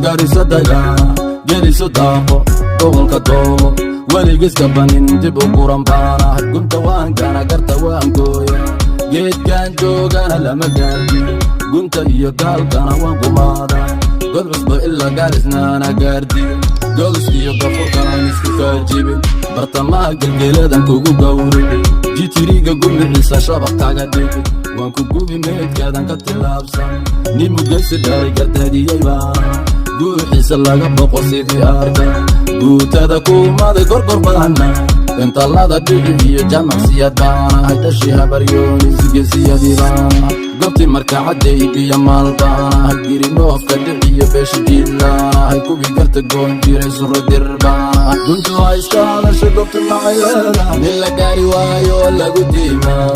garisa dagaana geliso daaqo gobolka doobo weligiska banin dib u guran baanahay gunta waan gana garta waan gooya geedkan joogana lama gaardi gunta iyo gaalkana waan gumaada god cusbo ilaa gaarisnaana gaardi golis iyo gafurkaan isku kaajibin bartamaha gelgeladan kugu gawri jitiriga gumiciisa shabaq kaga dhigi waan ku gubi meedkaadan ka tilaabsan nin mugaysi dhalay gardaadiyey baana guuxiisa laga boqo sidii arka guutada kuumaday gorgor baana intallada dhici iyo jamacsiyad baanahay dhashi habaryoonis gesiyadii baana gobti markacadday iyo maal baanahay girimoofka dhiciyo beeshi jiilaanahay kuwii garta goon jiray suro dir baanahay guntu ha iska hadasha gobta macayeeda nin la gaari waayo oo lagu diimaa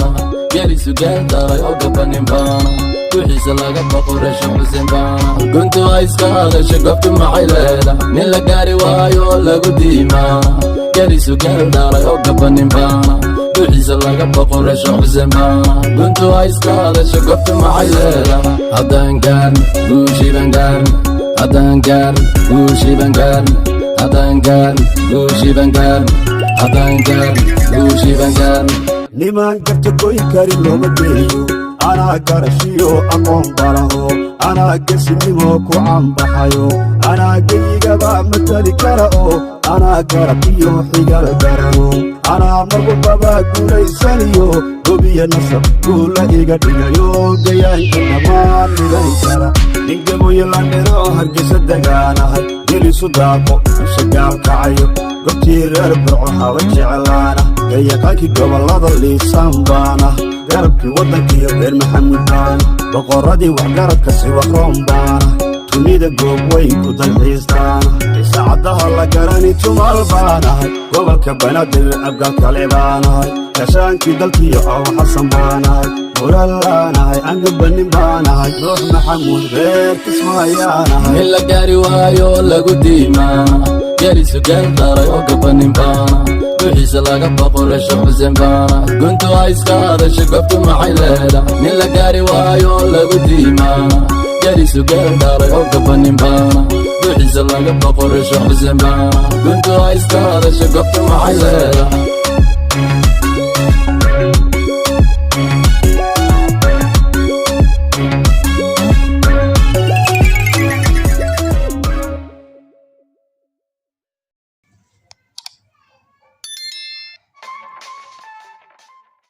gelisu geel daray oo gabanin baana wixiisa laga baqo reesha xuseen baana guntu ha iska hadasha gobta macayeeda nin la gaari waayo oo lagu diimaa gelisu geel daray oo gabanin baana wixiisa laga baqo reesha xuseen baana guntu ha iska hadasha gobta macayeeda haddaan gaarn guushiiban gaarn haddaan gaarn guushiiban gaarn haddaan gaarn guushiiban gaarn haddaan gaarn guushiiban gaarn nimaan garta goy karin looma geeyo anaa garashiyo aqoon balaho anaa gesinimo ku cambaxayo anaa geyigaba matali kara oo anaa garabiyo xigal garano anaa marwalbaba guulaysaniyo gobiya nasab guula iga dhigayo gayaanka dhammaan miday kara ningaboyo landhero hargeysa dagaanahay gelisu daaqo use gaalkacayo gobtii reer burco haba jeclaana gayaqaankii gobollada liisaan baana garabkii waddankiiyo reer maxamud baana boqorradii waxgaradka siwaqroon baana tunida goob weyn ku dalxiistaana isaacadaha la garani tumaal baanahay gobolka banaadir abgaal kale baanahay kashaankii dalkiiyo aw xasan baanahay murallaanahay angabanin baanahay nuux maxamuud reer kismaayaanahay nin la gaari waayo oo lagu diimaa gelisu geel daray oo gabanin baana wixiisa laga baqo reesha xuseen baana guntu ha iska hadasha gobta maxay leedahay nin la gaari waayo oo lagu diimaa gelisu geel daray oo gabanin baana wixiisa laga baqo reesha xuseen baana guntu ha iska hadasha gobta maxay leedahay